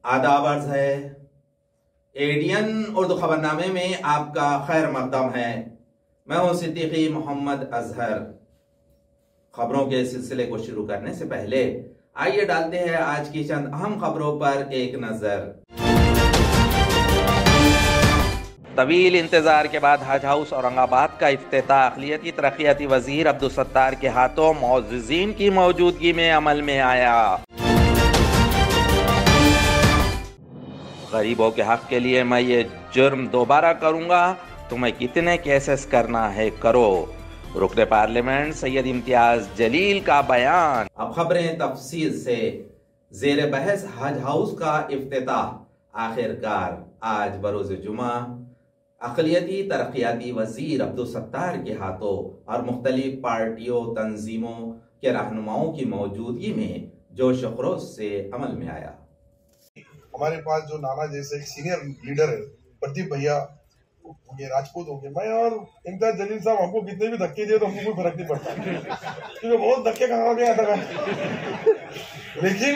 आदाब अर्ज है। एडियन उर्दू खबरनामे में आपका खैर मकदम है। मैं हूं सिद्दीकी मोहम्मद अजहर। खबरों के सिलसिले को शुरू करने से पहले आइए डालते हैं आज की चंद अहम खबरों पर एक नजर। तवील इंतजार के बाद हज हाउस औरंगाबाद का इफ्तिताह अक़लियती तरक्याती वजीर अब्दुल सत्तार के हाथों मुअज़्ज़िज़ीन की मौजूदगी में अमल में आया। गरीबों के हक के लिए मैं ये जुर्म दोबारा करूंगा, तुम्हें कितने केसेस करना है करो। रुकने पार्लियामेंट सैयद इम्तियाज जलील का बयान। अब खबरें तफसील से। जेर बहस हज हाउस का इफ्तिताह आखिरकार आज बरोज जुमा अक़लियती तरक्याती वजीर अब्दुल सत्तार के हाथों और मुख्तलिफ पार्टियों तंजीमों के रहनुमाओं की मौजूदगी में जोश व खरोश से अमल में आया। हमारे पास जो नाना जैसे एक सीनियर लीडर है, प्रदीप भैया होंगे, राजपूत होंगे, मैं और इम्तियाज जलील साहब, हमको कितने भी धक्के दिए तो हमको कोई फर्क नहीं पड़ता, क्योंकि बहुत धक्के खा गया था मैं। लेकिन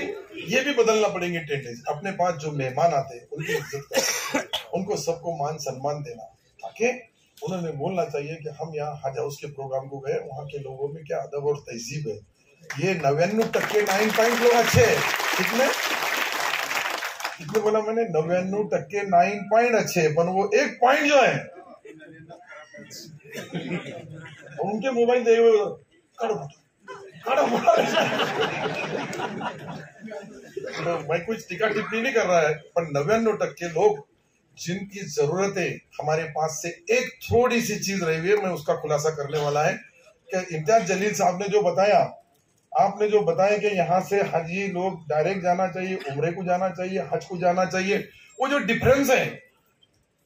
ये भी बदलना पड़ेंगे टेंडेंसी। अपने पास जो मेहमान आते हैं उनकी इज्जत करना, उनको सबको मान सम्मान देना, ताकि उन्होंने बोलना चाहिए कि हम यहाँ हज हाउस के प्रोग्राम को गए, वहाँ के लोगों में क्या अदब और तहजीब है। ये 99% 9 पॉइंट लोग अच्छे है। कितने बोला मैंने? 99% 9 पॉइंट अच्छे, पर वो 1 पॉइंट जो है उनके मोबाइल देखे हुए तो मैं कुछ टीका टिप्पणी नहीं कर रहा है, पर 99% लोग जिनकी जरूरत है हमारे पास से एक थोड़ी सी चीज रही हुई है, मैं उसका खुलासा करने वाला है कि इम्तियाज जलील साहब ने जो बताया, आपने जो बताया कि यहाँ से हजी लोग डायरेक्ट जाना चाहिए, उम्रे को जाना चाहिए, हज को जाना चाहिए, वो जो डिफरेंस है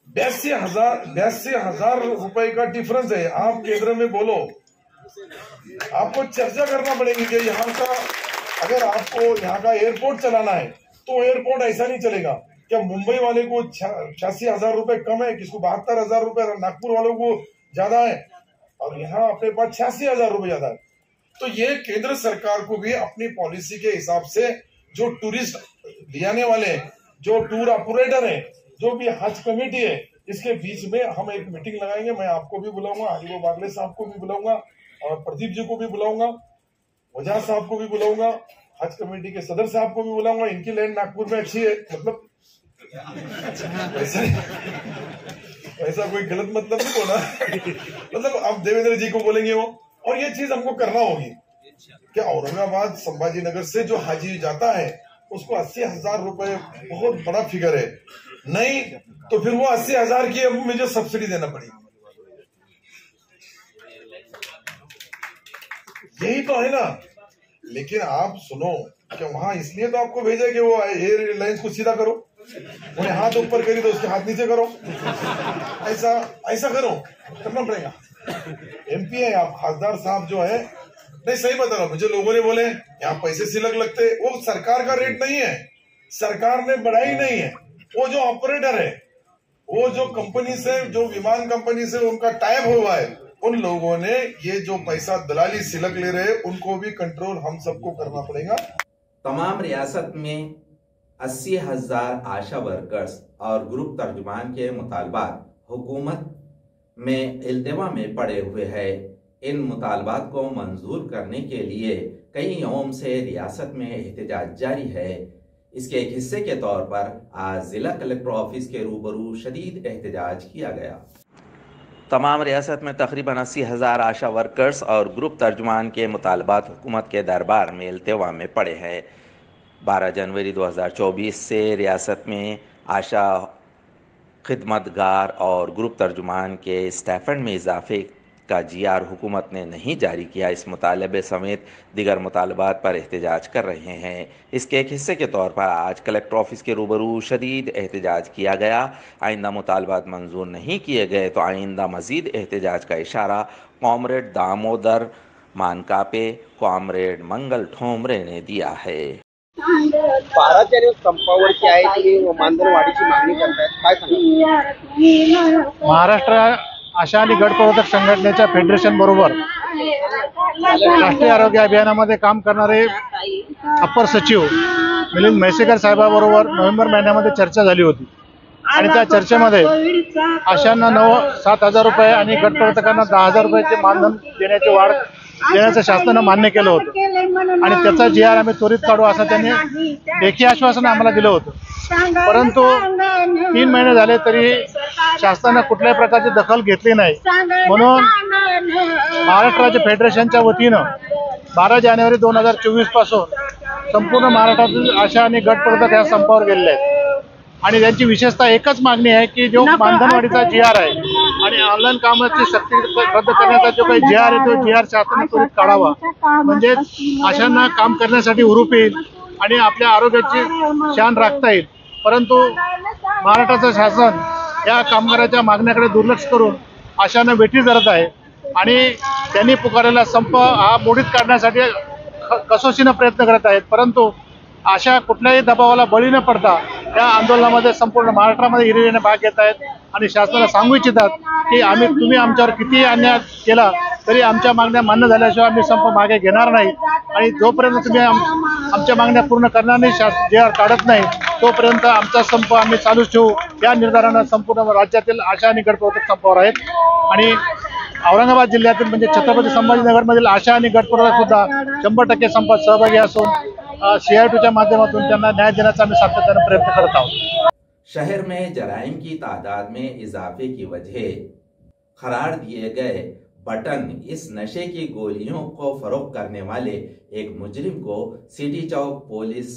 82,000 रुपए का डिफरेंस है। आप केंद्र में बोलो, आपको चर्चा करना पड़ेगी कि यहाँ का, अगर आपको यहाँ का एयरपोर्ट चलाना है तो एयरपोर्ट ऐसा नहीं चलेगा। क्या मुंबई वाले को 86,000 रुपए कम है, किसको 72,000 रुपए, नागपुर वालों को ज्यादा है, और यहाँ अपने पास 86,000 रुपए ज्यादा है। तो ये केंद्र सरकार को भी अपनी पॉलिसी के हिसाब से जो टूरिस्ट ले आने वाले हैं, जो टूर ऑपरेटर है, जो भी हज कमेटी है, इसके बीच में हम एक मीटिंग लगाएंगे। मैं आपको भी बुलाऊंगा, हाजीबो बागले साहब को भी बुलाऊंगा, और प्रदीप जी को भी बुलाऊंगा, वजह साहब को भी बुलाऊंगा, हज कमेटी के सदर साहब को भी बुलाऊंगा। इनकी लैंड नागपुर में अच्छी है, मतलब ऐसा कोई गलत मतलब नहीं बोला मतलब अब देवेंद्र जी को बोलेंगे वो। और ये चीज हमको करना होगी कि औरंगाबाद संभाजी नगर से जो हाजी जाता है उसको 80,000 रुपए बहुत बड़ा फिगर है, नहीं तो फिर वो 80,000 की अब मुझे सब्सिडी देना पड़ेगी। यही तो है ना। लेकिन आप सुनो कि वहां इसलिए तो आपको भेजा कि वो एयरलाइंस को सीधा करो, उन्हें हाथ ऊपर करी तो उसके हाथ नीचे करो, ऐसा करो, करना पड़ेगा। एमपी है आप, खासदार साहब जो है, नहीं सही बता रहा, मुझे लोगों ने बोले यहाँ पैसे सिलक लगते, वो सरकार का रेट नहीं है, सरकार ने बढ़ाई नहीं है। वो जो ऑपरेटर है, वो जो कंपनी से, जो विमान कंपनी से उनका टाइप हुआ है, उन लोगों ने ये जो पैसा दलाली सिलक ले रहे, उनको भी कंट्रोल हम सबको करना पड़ेगा। तमाम रियासत में 80,000 आशा वर्कर्स और ग्रुप तर्जुमान के मुतालबात हुकूमत में इल्तिवा में पड़े हुए हैं। इन मुतालबात को मंजूर करने के लिए कई यौम से रियासत में एहतजाज जारी है। इसके एक हिस्से के तौर पर आज जिला कलेक्टर ऑफिस के रूबरू शदीद एहतजाज किया गया। तमाम रियासत में तकरीबन 80,000 आशा वर्कर्स और ग्रुप तर्जुमान के मुतालबात हुकूमत के दरबार में इल्तिवा में पड़े हैं। 12 जनवरी 2024 से रियासत में आशा खिदमतगार और ग्रुप तर्जुमान के स्टाइपेंड में इजाफे का GR हुकूमत ने नहीं जारी किया। इस मुतालबे समेत दीगर मुतालबात पर एहतजाज कर रहे हैं। इसके एक हिस्से के तौर पर आज कलेक्टर ऑफिस के रूबरू शदीद एहतजाज किया गया। आइंदा मुतालबात मंजूर नहीं किए गए तो आइंदा मजीद एहतजाज का इशारा कॉमरेड दामोदर मानकापे, कॉमरेड मंगल ठोंबरे ने दिया है। 12 जानेवारी संपावरची आहे तुम्ही मानधन वाढीची मागणी करतायत, काय सांगा? महाराष्ट्र आशा आणि गट प्रवर्तक संघटनेच्या फेडरेशन बरोबर राष्ट्रीय आरोग्य अभियानामध्ये काम करणारे अप्पर सचिव मिलिंद म्हैसेकर साहेबांबरोबर नोव्हेंबर महिन्यामध्ये चर्चा झाली होती आणि त्या चर्चेमध्ये आशांना 7,000 रुपये आणि गट प्रवर्तकांना 10,000 रुपयाचे मानधन देण्याची वाढ देण्याचं शासनानं मान्य केलं होतं आणि त्याचा GR आम्ही त्वरित काढू असं त्यांनी लेखी आश्वासन आम्हाला दिलं होतं. परंतु 3 महिने झाले तरी शासनानं कुठल्याही प्रकारची दखल घेतली नाही. म्हणून महाराष्ट्र राज्य फेडरेशनच्या वतीनं 12 जानेवारी 2024 पासून संपूर्ण महाराष्ट्रातील आशा आणि गट प्रवर्तक या संपावर गेलेले आहेत आणि त्यांची विशेषतः एकच मागणी आहे की जो मानधनवाढीचा GR आहे आणि ऑनलाईन कामाची सक्ती रद्द करण्याचा जो काही GR आहे तो GR शासनाने त्वरित काढावा. म्हणजे आशांना काम करण्यासाठी हुरूप येईल आणि आपल्या आरोग्याची शान राखता येईल. परंतु महाराष्ट्राचं शासन या कामगाराच्या मागण्याकडे दुर्लक्ष करून आशांना वेठी धरत आहे आणि त्यांनी पुकारलेला संप हा मोडीत काढण्यासाठी कसोशीनं प्रयत्न करत आहेत. परंतु आशा कुठल्याही दबावाला बळी न पडता या आंदोलनामध्ये संपूर्ण महाराष्ट्रामध्ये हिरिरीने भाग घेत आहेत आणि शासनाला सांगू इच्छितात की तुम्ही आमच्यावर कितीही अन्याय केला तरी आमच्या मागण्या मान्य झाल्याशिवाय आम्ही संप मागे घेणार नाही आणि जोपर्यंत तुम्ही आमच्या मागण्या पूर्ण करणार नाही, GR काढत नाही, तोपर्यंत आमचा संप आम्ही चालूच ठेवू. या निर्धारानं संपूर्ण राज्यातील आशा आणि गट प्रवर्तक संपावर आहेत आणि औरंगाबाद जिल्ह्यातील म्हणजे छत्रपती संभाजीनगरमधील आशा आणि गट प्रवर्तक सुद्धा 100% संपात सहभागी असून CITUच्या माध्यमातून त्यांना न्याय देण्याचा आम्ही सातत्याने प्रयत्न करत आहोत. शहर में जराइम की तादाद में इजाफे की वजह करार दिए गए बटन इस नशे की गोलियों को फरोख्त करने वाले एक मुजरिम को सिटी चौक पुलिस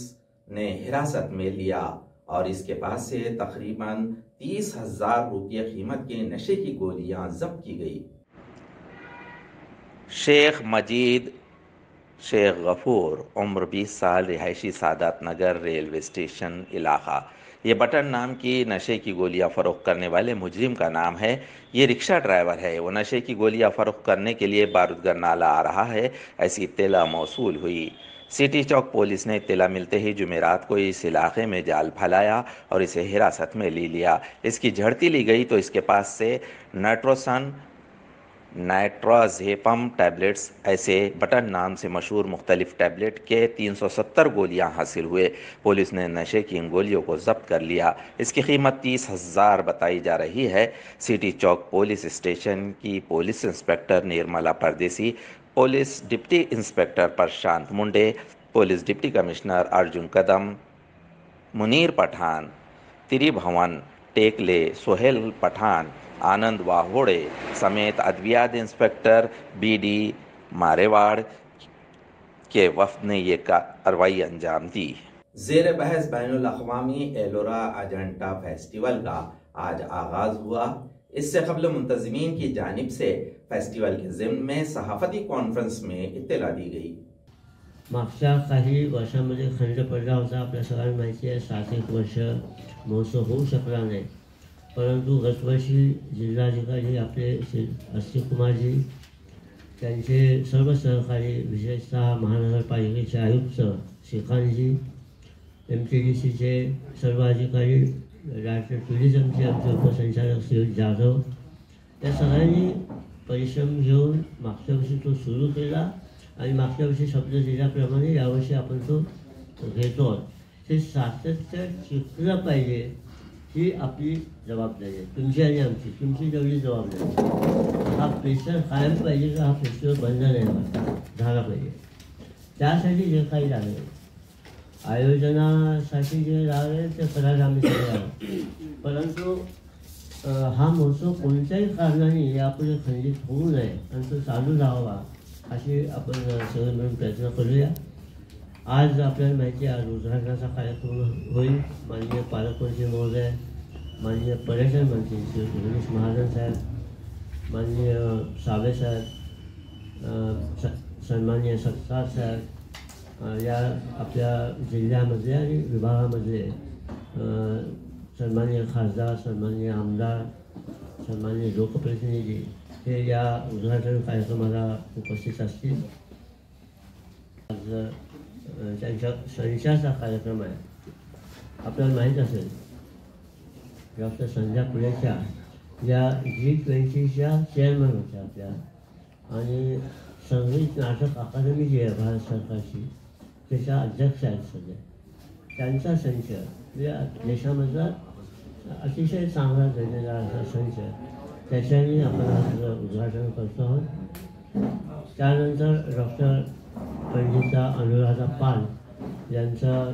ने हिरासत में लिया और इसके पास से तकरीबन 30,000 रुपये कीमत के नशे की गोलियां जब्त की गई। शेख मजीद शेख गफूर उम्र 20 साल, रिहायशी सादात नगर रेलवे स्टेशन इलाका। ये बटन नाम की नशे की गोलियां फरोख्त करने वाले मुजरिम का नाम है। ये रिक्शा ड्राइवर है। वो नशे की गोलियां फरोख्त करने के लिए बारूदगर नाला आ रहा है, ऐसी इत्तला मौसूल हुई। सिटी चौक पुलिस ने इत्तला मिलते ही जुमेरात को इस इलाके में जाल फैलाया और इसे हिरासत में ले लिया। इसकी झड़ती ली गई तो इसके पास से नाइट्रोजेपम टैबलेट्स ऐसे बटन नाम से मशहूर मुख्तलिफ टैबलेट के 370 गोलियां हासिल हुए। पुलिस ने नशे की इन गोलियों को जब्त कर लिया। इसकी कीमत 30,000 बताई जा रही है। सिटी चौक पुलिस स्टेशन की police inspector Nirmala Pardeshi, police deputy inspector Prashant Munde, police deputy commissioner Arjun Kadam, Munir Pathan, Tribhuvan Tekale, Sohel Pathan, Anand Wahode समेत अद्वियात इंस्पेक्टर BD मारेवाड़ के वफ्द ने ये कार्रवाई अंजाम दी। ज़ेर बहस बैनुल अक़वामी एलोरा अजंटा फेस्टिवल का आज आगाज हुआ। इससे कबल मुंतज़मीन की जानिब से फेस्टिवल के ज़िम्न में सहाफ़ती कॉन्फ्रेंस में इत्तला दी गई। मागच्या काही वर्षांमध्ये खंड पडला होता, आपल्या सगळ्यांना माहिती आहे। 7-1 वर्ष महोत्सव होऊ शकला नाही, परंतु गतवर्षी जिल्हाधिकारी आपले श्री अस्तिक कुमारजी, त्यांचे सर्व सहकारी, विशेषतः महानगरपालिकेचे आयुक्त श्रीकांतजी, MTDCचे सर्व अधिकारी, राज्य टुरिझमचे आमचे उपसंचालक श्री जाधव, त्या सगळ्यांनी परिश्रम घेऊन मागच्या वर्षी तो सुरू केला आणि मागच्या वर्षी शब्द दिल्याप्रमाणे यावर्षी आपण तो घेतो। ते सातत्य टिकलं पाहिजे ही आपली जबाबदारी आहे, तुमची आणि आमची। तुमची तेवढी जबाबदारी, हा प्रेशर कायम पाहिजे का हा फेस्टिवल बंद नाही झाला पाहिजे। त्यासाठी जे काही लागले, आयोजनासाठी जे लागले ते करायला आम्ही सगळे आहोत, परंतु हा महोत्सव कोणत्याही कारणाने यापुढे खंडित होऊ नये आणि तो चालू राहावा अशी आपण सगळे मिळून प्रयत्न करूया। आज आपल्याला माहिती आहे, आज उद्घाटनाचा कार्यक्रम होईल। माननीय पालकमंत्री महोदय, माननीय पर्यटन मंत्री श्री गणेश महाजन साहेब, माननीय सावे साहेब, सन्माननीय सत्तार साहेब, या आपल्या जिल्ह्यामधले आणि विभागामधले सन्माननीय खासदार, सन्माननीय आमदार, सन्माननीय लोकप्रतिनिधी हे या उद्घाटन कार्यक्रमाला उपस्थित असतील. आज त्यांच्या संचाचा कार्यक्रम आहे. आपल्याला माहीत असेल डॉक्टर संध्या पुलेच्या या G20च्या चेअरमन होत्या आपल्या, आणि संगीत नाटक अकादमी जी आहे भारत सरकारची त्याच्या अध्यक्ष आहेत सध्या. त्यांचा संच म्हणजे देशामधला अतिशय चांगला दर्जेदार असा संच, त्याच्याने आपण आज उद्घाटन करतो आहोत. त्यानंतर डॉक्टर पंडिता अनुराधा पाल यांचं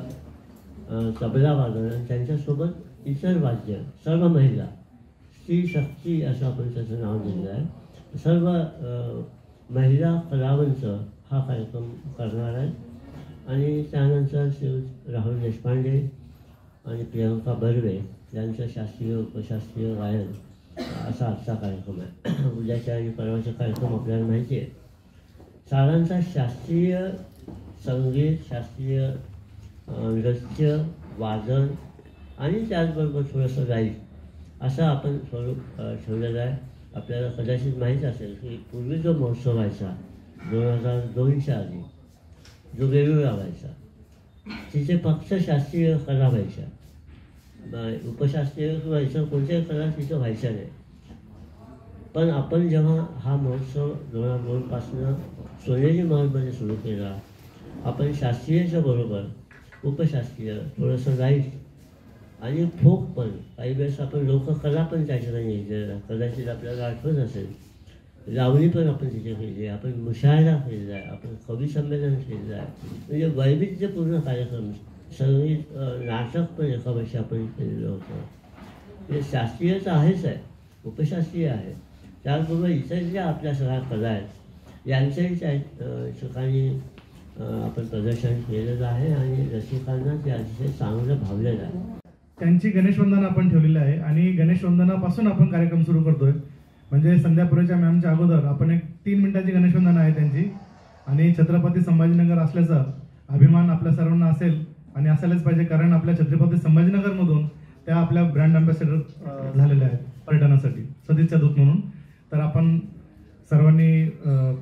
तबला वादन आणि त्यांच्यासोबत इतर वाद्य, सर्व महिला, स्त्री शक्ती असं आपण त्याचं नाव दिलं आहे. सर्व महिला कलावंत हा कार्यक्रम करणार आहे. आणि त्यानंतर श्री राहुल देशपांडे आणि प्रियंका बर्वे यांचं शास्त्रीय उपशास्त्रीय गायन असा आजचा कार्यक्रम आहे. उद्याच्या आणि परवाचा कार्यक्रम आपल्याला माहिती आहे. साधारणतः शास्त्रीय संगीत, शास्त्रीय नृत्य, वादन आणि त्याचबरोबर थोडंसं गायन असं आपण स्वरूप ठेवलेलं आहे. आपल्याला कदाचित माहीत असेल की पूर्वी जो महोत्सव व्हायचा 2002च्या आधी, जो वेगवेगळा व्हायचा, तिथे फक्त शास्त्रीय कला व्हायच्या, उपशास्त्रीय किंवा इतर कोणत्याही कला तिथं व्हायच्या नाही. पण आपण जेव्हा हा महोत्सव 2002पासून सोनेरी महलमध्ये सुरू केला, आपण शास्त्रीयच्या बरोबर उपशास्त्रीय, थोडंसं गाईड आणि फोक पण, काही वेळेस आपण लोककला पण त्या ठिकाणी घेतलेला. कदाचित आपल्याला आठवत असेल, लावणी पण आपण तिथे केली आहे, आपण मुशायरा केलेला आहे, आपण कवी संमेलन केलेलं आहे. म्हणजे वैविध्यपूर्ण कार्यक्रम, संगीत नाटक पण एका वर्षी आपण केलेलं होतं. म्हणजे शास्त्रीय तर आहेच आहे, उपशास्त्रीय आहे, त्याचबरोबर इतर ज्या आपल्या सगळ्या कला आहेत यांच्याही त्या ठिकाणी आपण प्रदर्शन केलेलं आहे आणि रसिकांना ते अतिशय चांगलं भावलेलं आहे. त्यांची गणेशवंदना आपण ठेवलेली आहे आणि गणेशवंदनापासून आपण कार्यक्रम सुरू करतोय. म्हणजे संध्यापुरेच्या मॅमच्या अगोदर आपण एक 3 मिनिटाची गणेशवंदना आहे त्यांची, आणि छत्रपती संभाजीनगर असल्याचा अभिमान आपल्या सर्वांना असेल आणि असायलाच पाहिजे, कारण आपल्या छत्रपती संभाजीनगरमधून त्या आपल्या ब्रँड अँबॅसेडर झालेल्या आहेत पर्यटनासाठी, सदिच्छा दूत म्हणून. तर आपण सर्वांनी,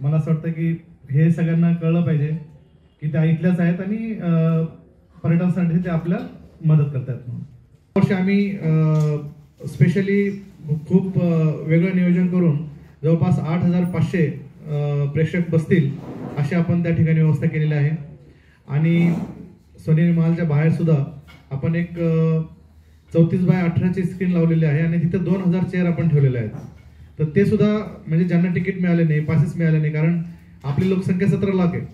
मला असं वाटतं की हे सगळ्यांना कळलं पाहिजे की त्या इथल्याच आहेत आणि पर्यटनासाठी ते आपल्या मदत करतात म्हणून. वर्षी आम्ही स्पेशली खूप वेगळं नियोजन करून जवळपास 8500 प्रेक्षक बसतील अशी आपण त्या ठिकाणी व्यवस्था केलेली आहे. आणि सोनेरी महालच्या बाहेर सुद्धा आपण एक 34x18ची स्क्रीन लावलेली आहे आणि तिथे 2000 चेअर आपण ठेवलेले आहेत. तर ते सुद्धा म्हणजे ज्यांना तिकीट मिळाले नाही, पासेस मिळाले नाही, कारण आपली लोकसंख्या 17 लाख आहे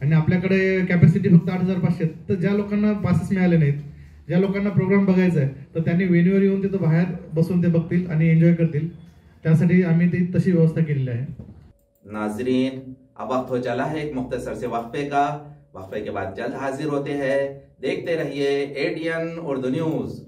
आणि आपल्याकडे कॅपॅसिटी फक्त 8500, तर ज्या लोकांना पासेस मिळाले नाहीत, ज्या लोकांना प्रोग्राम बघायचा आहे, तर त्यांनी वेन्यूवर येऊन तिथं बाहेर बसून ते बघतील आणि एन्जॉय करतील. त्यासाठी आम्ही ती तशी व्यवस्था केलेली आहे. नाजरीन, अब वक्त हो चला है एक मुख्तसर से वक्फे का. वक्फे के बाद जल्द हाजिर होते हैं. देखते रहिए ADN Urdu news.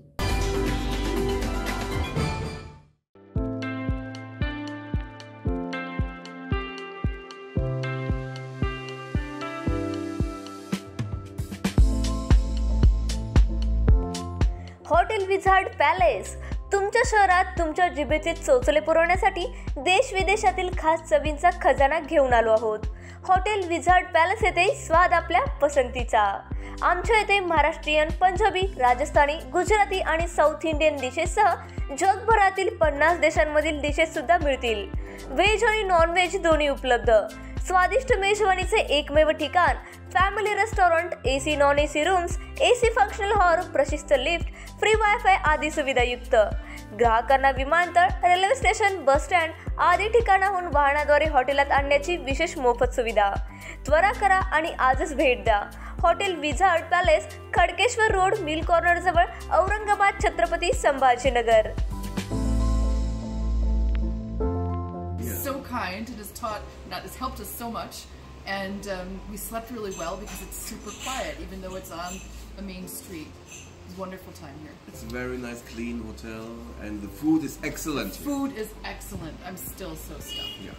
Hotel wizard palace तुमच्या शहरात तुमच्या जिभेचे चोचले पुरवण्यासाठी देश विदेशातील खास चवींचा खजाना घेऊन आलो आहोत. हॉटेल विझार्ड पॅलेस येथे स्वाद आपल्या पसंतीचा. आमच्या येथे महाराष्ट्रीयन, पंजाबी, राजस्थानी, गुजराती आणि साऊथ इंडियन डिशेससह जगभरातील 50 देशांमधील डिशेस सुद्धा मिळतील. व्हेज आणि नॉन व्हेज दोन्ही उपलब्ध. स्वादिष्ट मेजवानीचे एकमेव ठिकाण, family restaurant, AC non AC rooms, AC functional hall, प्रशस्त लिफ्ट, फ्री वायफाय आदी सुविधायुक्त. ग्राहकांना विमानतळ, रेल्वे स्टेशन, बस स्टँड आदी ठिकाणाहून वाहनाद्वारे हॉटेलात आणण्याची विशेष मोफत सुविधा. त्वरा करा आणि आजच भेट द्या. Hotel wizard palace, Khadkeshwar road, mill corner जवळ, Aurangabad, Chhatrapati Sambhajinagar. So kind, it has helped us so much, and we slept really well because it's super quiet, even though it's on the main street. wonderful time here. It's a very nice, clean hotel, and the food is excellent. Food is excellent. I'm still so stuffed. Yeah.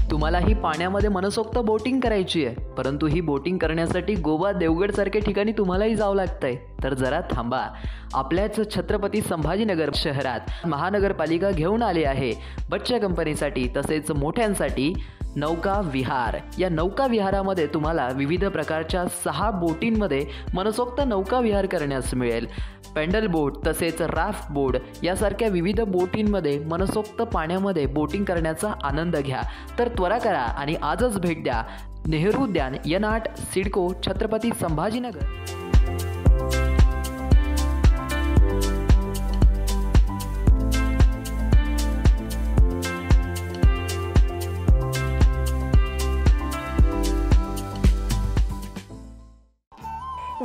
तुम्हाला ही पाण्यामध्ये मनसोक्त boating करायची आहे, परंतु ही boating करण्यासाठी गोवा देवगड सारख्या ठिकाणी तुम्हालाही जावं लागतंय. तर जरा थांबा. आपल्याच छत्रपती संभाजीनगर शहरात महानगरपालिका घेऊन आली आहे बच्चा कंपनीसाठी तसेच मोठ्यांसाठी नौका विहार. या नौका विहारामध्ये तुम्हाला विविध प्रकारच्या 6 बोटींमध्ये मनसोक्त नौका विहार करण्यास मिळेल. पेंडल बोट तसेच राफ्ट बोट यासारख्या विविध बोटींमध्ये मनसोक्त पाण्यामध्ये बोटिंग करण्याचा आनंद घ्या. तर त्वरा करा आणि आजच भेट द्या नेहरू उद्यान, यनाट, सिडको, छत्रपती संभाजीनगर.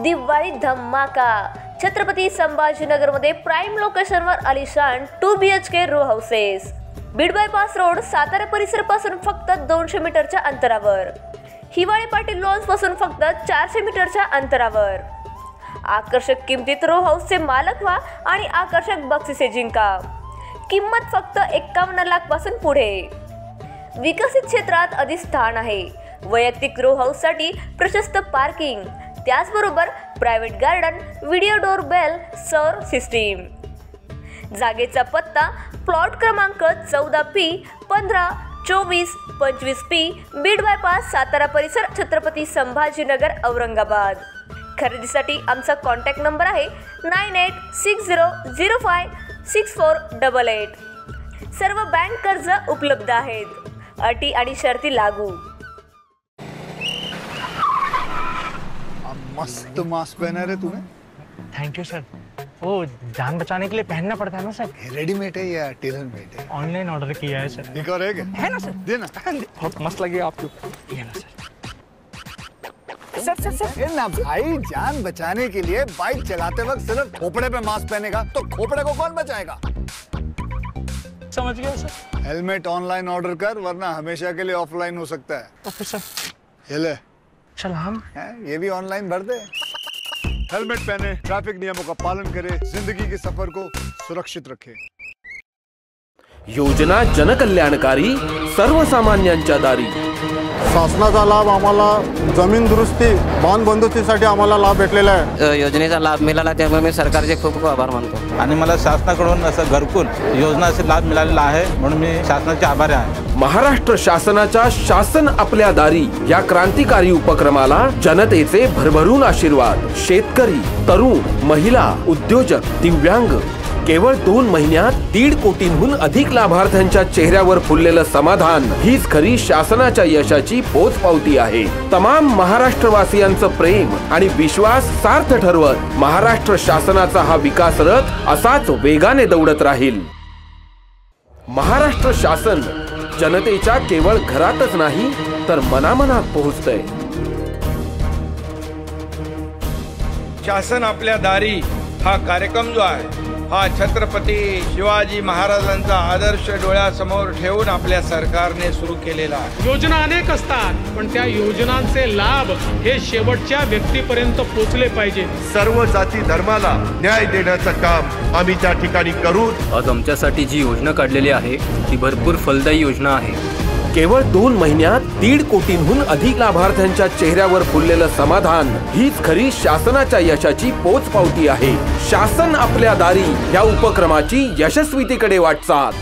दिवाळी धमाका. छत्रपती संभाजीनगरमध्ये प्राईम लोकेशनवर आलिशान 2 BHK row houses. Beed bypass road, Satara परिसरापासून फक्त 200 मीटरच्या अंतरावर. हिवाळे पाटील लॉन्स पासून फक्त 400 मीटरच्या अंतरावर. आकर्षक किमतीत रो हाऊसचे मालक व्हा आणि आकर्षक बक्षिसे जिंका. किंमत फक्त 51 लाख पासून पुढे. विकसित क्षेत्रात अधिष्ठान आहे. वैयक्तिक रो हाऊससाठी प्रशस्त पार्किंग, त्याचबरोबर private garden, video door bell, सौर सिस्टीम. जागेचा पत्ता प्लॉट क्रमांक 14P 152425P, Beed bypass, Satara परिसर, छत्रपती संभाजीनगर, औरंगाबाद. खरेदीसाठी आमचा कॉन्टॅक्ट नंबर आहे 9860056488. सर्व बँक कर्ज उपलब्ध आहेत. अटी आणि शर्ती लागू. मस्त मास्क पहना रहे तुम्हें. Thank you sir. वो जान बचाने के लिए पहनना पड़ता है ना सर. रेडीमेड है या टेलर मेड है? ऑनलाइन ऑर्डर किया है सर. एक और है ना सर. देना. बहुत मस्त लगी आपको. ये ना सर. सर ना भाई, जान बचाने के लिए बाइक चलाते वक्त सिर्फ खोपड़े पे मास्क पहनेगा तो खोपड़े को कौन बचाएगा? समझ गया सर. हेलमेट ऑनलाइन ऑर्डर कर, वरना हमेशा के लिए ऑफलाइन हो सकता है. Okay sir. ये ले. चल हम ये भी ऑनलाइन भर दे. हेलमेट पहने, ट्रैफिक नियमों का पालन करे, जिंदगी के सफर को सुरक्षित रखे. योजना जनकल्याणकारी, सर्वसामान्यांच्या दारी. शासनाचा लाभ आम्हाला जमीन दुरुस्ती, बांध बंदुस्तीसाठी आम्हाला लाभ भेटलेला आहे. योजनेचा लाभ मिळाला त्यामुळे मी सरकारचे खूप खूप आभार मानतो. आणि मला शासनाकडून असं घरकुल योजनाचा लाभ मिळालेला आहे, म्हणून मी शासनाचे आभारी आहे. महाराष्ट्र शासनाच्या शासन आपल्या दारी या क्रांतिकारी उपक्रमाला जनतेचे भरभरून आशीर्वाद. शेतकरी, तरुण, महिला, उद्योजक, दिव्यांग. केवळ 2 महिन्यात 1.5 कोटींहून अधिक लाभार्थ्यांच्या चेहऱ्यावर फुललेलं समाधान हीच खरी शासनाच्या यशाची पोचपावती आहे. तमाम महाराष्ट्रवासियांचं प्रेम आणि विश्वास सार्थ ठरवत महाराष्ट्र शासनाचा हा विकास रथ असाच वेगाने दौडत राहील. महाराष्ट्र शासन जनतेच्या केवळ घरातच नाही तर मनामनात पोहोचतंय. शासन आपल्या दारी हा कार्यक्रम जो आहे हा छत्रपती शिवाजी महाराजांचा आदर्श डोळ्यासमोर ठेवून आपल्या सरकारने सुरू केलेला आहे. योजना अनेक असतात, पण त्या योजनांचे लाभ हे शेवटच्या व्यक्तीपर्यंत पोहोचले पाहिजे. सर्व जाती धर्माला न्याय देण्याचं काम आम्ही त्या ठिकाणी करू. आज आमच्यासाठी जी योजना काढलेली आहे ती भरपूर फलदायी योजना आहे. केवळ 2 महिन्यात 1.5 कोटींहून अधिक लाभार्थ्यांच्या चेहऱ्यावर फुललेलं समाधान हीच खरी शासनाच्या यशाची पोचपावती आहे. शासन आपल्या दारी या उपक्रमाची यशस्वीतेकडे वाटचाल.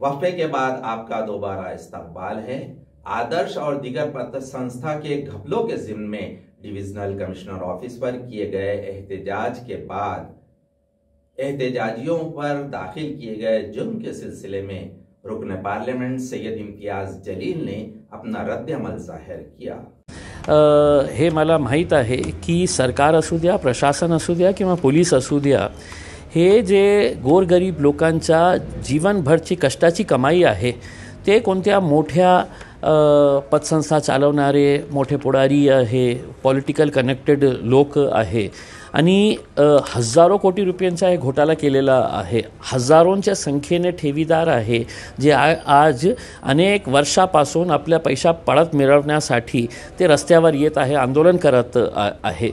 वक्फे के बाद आपका दोबारा इस्तकबाल है. आदर्श और दीगर पत्र संस्था के घपलों के जिम्मे में डिविजनल कमिश्नर ऑफिस पर किए गए एहतजाज के बाद एहतजाजियों पर दाखिल किए गए जुर्म के सिलसिले में रुकन पार्लियामेंट सैयद इम्तियाज जलील ने अपना रद्द-ए-अमल जाहिर किया. हे मला माहीत आहे की सरकार असू द्या, प्रशासन असू द्या किंवा पोलीस असू द्या, हे जे गोरगरीब लोकांच्या जीवनभरची कष्टाची कमाई आहे ते कोणत्या मोठ्या पतसंस्था चालवणारे मोठे पुढारी आहे, पॉलिटिकल कनेक्टेड लोक आहे आणि हजारो कोटी रुपयांचा हे घोटाळा केलेला आहे. हजारोंच्या संख्येने ठेवीदार आहे जे आज अनेक वर्षापासून आपल्या पैसा परत मिळवण्यासाठी ते रस्त्यावर येत आहे, आंदोलन करत आहे.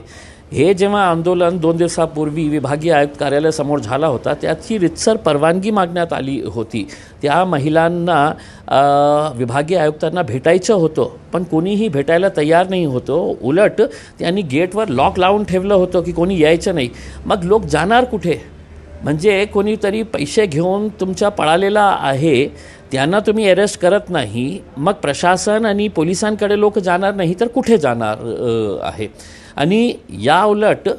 हे जेव्हा आंदोलन 2 दिवसापूर्वी विभागीय आयुक्त कार्यालयासमोर झाला होता त्याची रितसर परवानगी मागण्यात आली होती. त्या महिलांना विभागीय आयुक्तांना भेटायचं होतं पण कोणीही भेटायला तयार नाही होतं. उलट त्यांनी गेटवर लॉक लावून ठेवलं होतं की कोणी यायचं नाही. मग लोक जाणार कुठे? म्हणजे कोणीतरी पैसे घेऊन तुमच्या पळालेला आहे त्यांना तुम्ही अरेस्ट करत नाही, मग प्रशासन आणि पोलिसांकडे लोक जाणार नाही तर कुठे जाणार आहे? आणि या उलट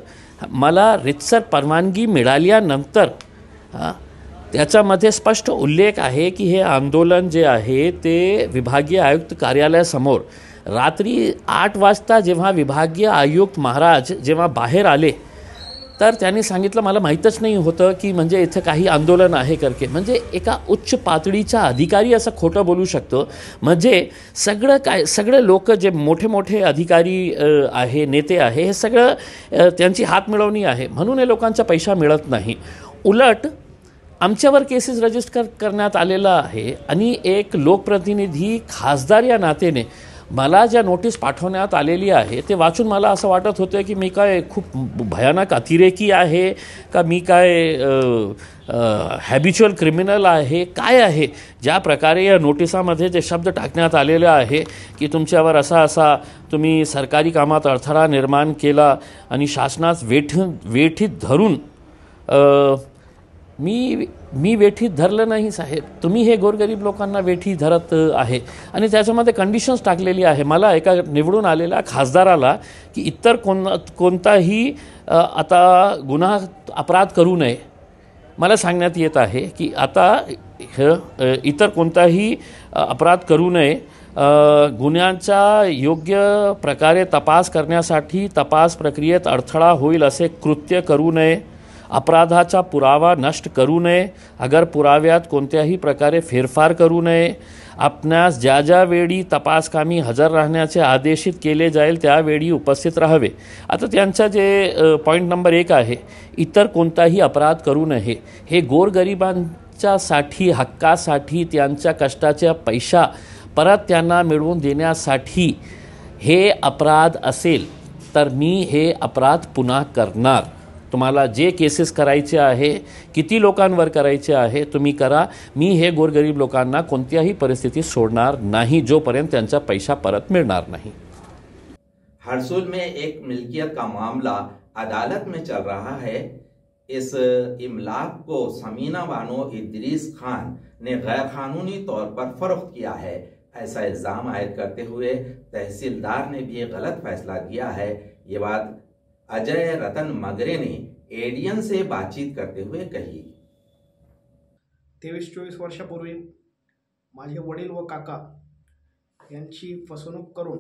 मला रितसर परवानगी मिळाल्यानंतर त्याच्यामध्ये स्पष्ट उल्लेख आहे की हे आंदोलन जे आहे ते विभागीय आयुक्त कार्यालयासमोर रात्री 8 वाजता जेव्हा विभागीय आयुक्त महाराज जेव्हा बाहेर आले तर त्यांनी सांगितलं मला माहीतच नाही होतं की म्हणजे इथं काही आंदोलन आहे करके. म्हणजे एका उच्च पातळीचा अधिकारी असं खोटं बोलू शकतो. म्हणजे सगळे लोक जे मोठे मोठे अधिकारी आहे, नेते आहे, हे सगळं त्यांची हात मिळवणी आहे म्हणून हे लोकांचा पैसा मिळत नाही. उलट आमच्यावर केसेस रजिस्टर करण्यात आलेला आहे आणि एक लोकप्रतिनिधी खासदार या नात्याने मला ज्या नोटीस पाठवण्यात आलेली आहे ते वाचून मला असं वाटत होतं की मी काय खूप भयानक अतिरेकी आहे का, मी काय हॅबिच्युअल क्रिमिनल आहे, काय आहे. ज्या प्रकारे या नोटिसामध्ये जे शब्द टाकण्यात आलेले आहे की तुमच्यावर असा तुम्ही सरकारी कामात अडथळा निर्माण केला आणि शासनास वेठीत धरून मी वेठीत धरलं नाही साहेब, तुम्ही हे गोरगरीब लोकांना वेठी धरत आहे. आणि त्याच्यामध्ये कंडिशन्स टाकलेली आहे. मला एका निवडून आलेल्या खासदाराला की इतर कोणताही आता गुन्हा अपराध करू नये. मला सांगण्यात येत आहे की आता इतर कोणताही अपराध करू नये, गुन्ह्यांचा योग्य प्रकारे तपास करण्यासाठी तपास प्रक्रियेत अडथळा होईल असे कृत्य करू नये, अपराधाचा पुरावा नष्ट करू नये, अगर पुराव्यात कोणत्याही प्रकारे फेरफार करू नये, आपणास ज्या वेळी तपासकामी हजर राहण्याचे आदेशित केले जाईल त्यावेळी उपस्थित राहावे. आता त्यांचा जे पॉईंट नंबर 1 आहे इतर कोणताही अपराध करू नये. हे गोरगरिबांच्यासाठी हक्कासाठी त्यांच्या कष्टाच्या पैसा परत त्यांना मिळवून देण्यासाठी हे अपराध असेल तर मी हे अपराध पुन्हा करणार. तुम्हाला जे केसेस करायचे आहे, किती लोकांवर करायचे आहे तुम्ही करा. मी हे गोरगरीब लोकांना कोणत्याही परिस्थितीत सोडणार नाही जोपर्यंत त्यांचा पैसा परत मिळणार नाही. हरसूल में एक मिल्कियत का मामला अदालत में चल रहा है. इस इमलाक को समीना बानो इद्रीस खान ने गैर कानूनी तौर पर फरोख्त किया है, ऐसा इल्जाम आयद करते हुए तहसीलदार ने भी गलत फैसला किया है. ये बात अजय रतन मगरे ने एडीएन से बातचीत करते हुए कही. 23-24 वर्षापूर्वी माझे वडील व काका यांची फसवणूक करून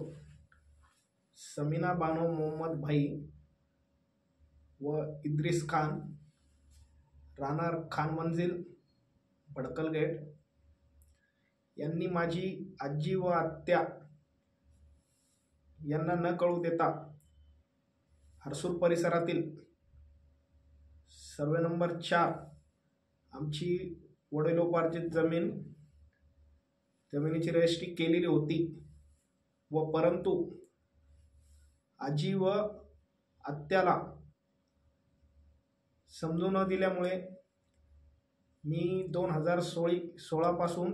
समीना बानो मोहम्मद भाई व इद्रिस खान राहणार खान मंजिल भडकल गेट यांनी माझी आजी व आत्या यांना न कळू देता हरसूल परिसरातील सर्वे नंबर 4 आमची वडिलोपार्जित जमिनीची रजिस्ट्री केलेली होती व परंतु आजी व आत्याला समजू न दिल्यामुळे मी 2016 पासून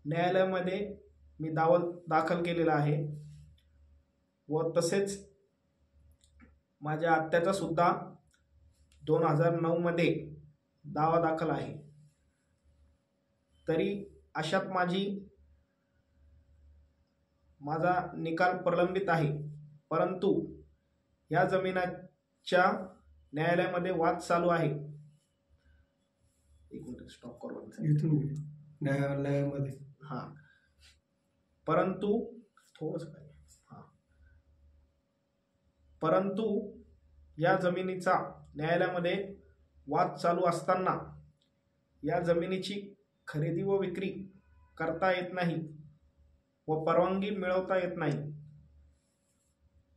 न्यायालयामध्ये मी दावा दाखल केलेला आहे व तसेच माझ्या आत्याचा सुद्धा 2009 मध्ये दावा दाखल आहे. तरी अशात माझा निकाल प्रलंबित आहे. परंतु या जमिनीच्या न्यायालयामध्ये वाद चालू आहे. एक मिनिट स्टॉप करू न्यायालयामध्ये. हां, परंतु परंतु या जमिनीचा न्यायालयामध्ये वाद चालू असताना या जमिनीची खरेदी व विक्री करता येत नाही व परवानगी मिळवता येत नाही.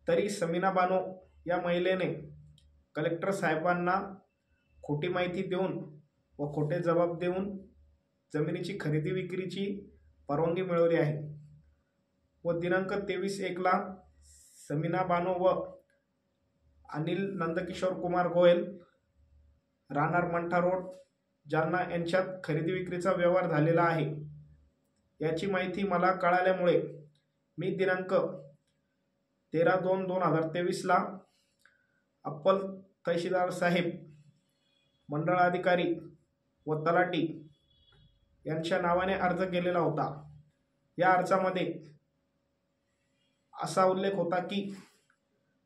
तरी समीना बानो या महिलेने कलेक्टर साहेबांना खोटी माहिती देऊन व खोटे जबाब देऊन जमिनीची खरेदी विक्रीची परवानगी मिळवली आहे व दिनांक 23/1 समीना बानो व अनिल नंदकिशोर कुमार गोयल राहणार मंठा रोड जालना यांच्यात खरेदी विक्रीचा व्यवहार झालेला आहे। याची माहिती मला कळाल्यामुळे मी दिनांक 13/2/2023 अप्पल तहसीलदार साहेब, मंडळ अधिकारी व तलाठी यांच्या नावाने अर्ज केलेला होता। या अर्जामध्ये असा उल्लेख होता की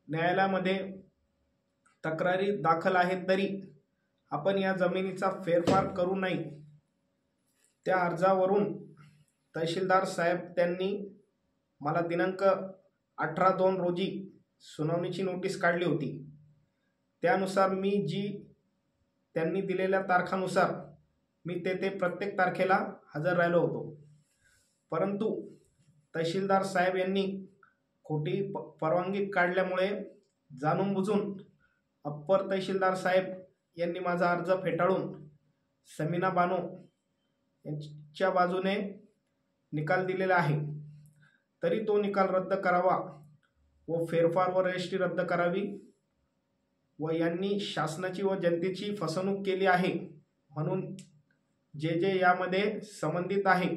न्यायालयामध्ये तक्रारी दाखल आहेत तरी आपण या जमिनीचा फेरफार करू नये। त्या अर्जावरून तहसीलदार साहेब त्यांनी मला दिनांक 18/2 रोजी सुनावणीची नोटीस काढली होती। त्यानुसार मी त्यांनी दिलेल्या तारखानुसार मी तेथे प्रत्येक तारखेला हजर राहिलो होतो, परंतु तहसीलदार साहेब यांनी खोटी परवानगी काढल्यामुळे जाणून बुजून अप्पर तहसीलदार साहेब यांनी माझा अर्ज फेटाळून समीना बानो यांच्या बाजूने निकाल दिलेला आहे। तरी तो निकाल रद्द करावा व फेरफार व रजिस्ट्री रद्द करावी व यांनी शासनाची व जनतेची फसवणूक केली आहे म्हणून जे यामध्ये संबंधित आहे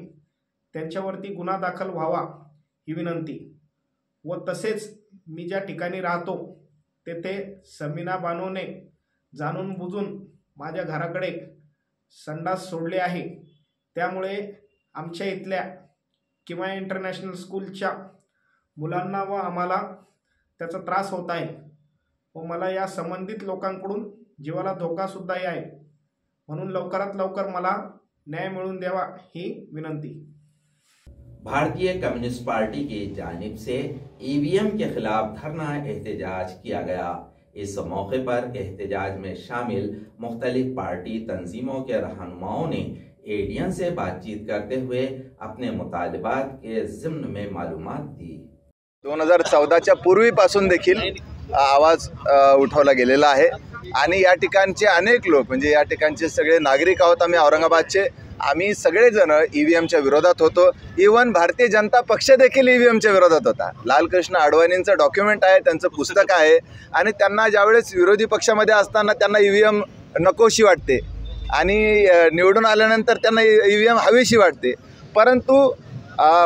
त्यांच्यावरती गुन्हा दाखल व्हावा ही विनंती व तसेच मी ज्या ठिकाणी राहतो तेथे समीना बानोने जाणून बुजून माझ्या घराकडे संडास सोडले आहे। त्यामुळे आमच्या इथल्या किमाया इंटरनॅशनल स्कूलच्या मुलांना व आम्हाला त्याचा त्रास होत आहे व मला या संबंधित लोकांकडून जीवाला धोका सुद्धा आहे, म्हणून लवकरात लवकर मला न्याय मिळवून द्यावा ही विनंती। भारतीय कम्युनिस्ट पार्टी की जानिब से ईवीएम के खिलाफ धरना एहतजाज किया गया। इस मौके पर एहतजाज में शामिल मुख्तलिफ पार्टी तंजीमों के रहनुमाओं ने एडीएन से बातचीत करते हुए अपने मुतालिबात के ज़िम्न में मालूमात दी। 2014च्या पूर्वीपासून देखील आवाज उठवला गेलेला आहे आणि या ठिकाणचे अनेक लोक म्हणजे या ठिकाणचे सगळे नागरिक आहोत आम्ही औरंगाबादचे, आम्ही सगळेजण ईव्हीएमच्या विरोधात होतो। इवन भारतीय जनता पक्ष देखील ईव्हीएमच्या विरोधात होता। लालकृष्ण अडवाणींचं डॉक्युमेंट आहे, त्यांचं पुस्तक आहे आणि त्यांना ज्यावेळेस विरोधी पक्षामध्ये असताना त्यांना ईव्हीएम नकोशी वाटते आणि निवडून आल्यानंतर त्यांना ईव्हीएम हवीशी वाटते, परंतु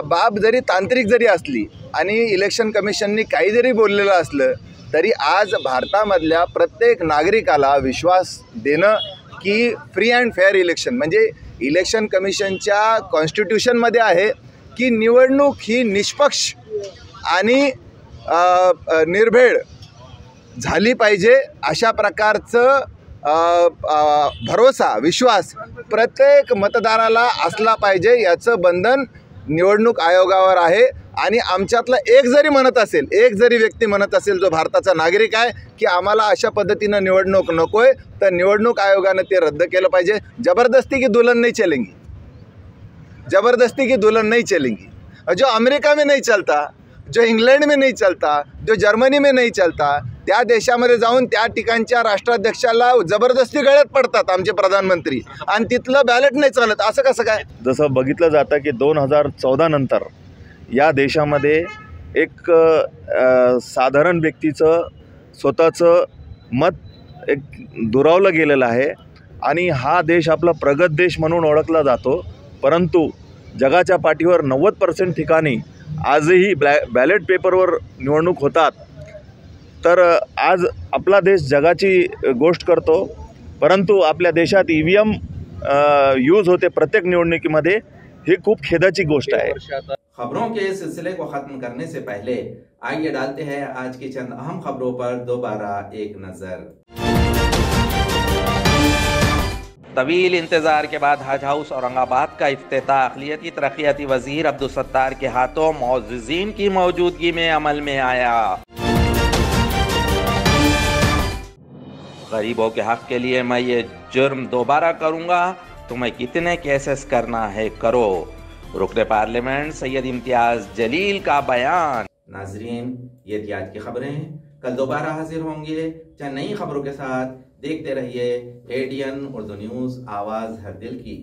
बाब जरी तांत्रिक जरी असली आणि इलेक्शन कमिशननी काही जरी बोललेलं असलं तरी आज भारतामधल्या प्रत्येक नागरिकाला विश्वास देणं की फ्री अँड फेअर इलेक्शन म्हणजे इलेक्शन कमिशनच्या कॉन्स्टिट्यूशनमध्ये आहे की निवडणूक ही निष्पक्ष आणि निर्भेळ झाली पाहिजे, अशा प्रकारचं भरोसा विश्वास प्रत्येक मतदाराला असला पाहिजे याचं बंधन निवडणूक आयोगावर आहे। आणि आमच्यातला एक जरी म्हणत असेल, एक जरी व्यक्ती म्हणत असेल जो भारताचा नागरिक आहे की आम्हाला अशा पद्धतीनं निवडणूक नकोय, तर निवडणूक आयोगानं ते रद्द केलं पाहिजे। जबरदस्ती की दुल्हन नहीं चलेंगी, जबरदस्ती की दुल्हन नहीं चलेंगी। जो अमेरिका में नहीं चलता, जो इंग्लंड में नहीं चलता, जो जर्मनी में नहीं चलता, त्या देशामध्ये जाऊन त्या ठिकाणच्या राष्ट्राध्यक्षाला जबरदस्ती गळ्यात पडतात आमचे प्रधानमंत्री आणि तिथलं बॅलेट नाही चालत, असं कसं काय? जसं बघितलं जातं की 2014 नंतर या देशामध्ये एक साधारण व्यक्तीचं स्वतःचं मत एक दुरावलं गेलेलं आहे आणि हा देश आपला प्रगत देश म्हणून ओळखला जातो, परंतु जगाच्या पाठीवर 90% ठिकाणी आजही बॅलेट पेपरवर निवडणूक होतात। तर आज आपला देश जगाची गोष्ट करतो, परंतु आपल्या देशात ईव्हीएम यूज होते प्रत्येक निवडणुकीमध्ये, ही खूप खेदाची गोष्ट आहे। खबरों के सिलसिले को खत्म करने से पहले आइए डालते हैं आज की चंद अहम खबरों पर दोबारा एक नजर। तवील इंतजार के बाद हज हाउस औरंगाबाद का इफ्तिताह अक़लियती तरक्याती वजीर अब्दुल सत्तार के हाथों मुअज़्ज़िज़ीन की मौजूदगी में अमल में आया। गरीबों के हक के लिए मैं ये जुर्म दोबारा करूंगा, तुम्हें कितने केसेस करना है करो, रुकने पार्लियामेंट सैयद इम्तियाज जलील का बयान। नाजरीन, ये थी आज की खबरें। कल दोबारा हाजिर होंगे चाहे नई खबरों के साथ। देखते रहिए ADN उर्दू न्यूज़, आवाज़ हर दिल की।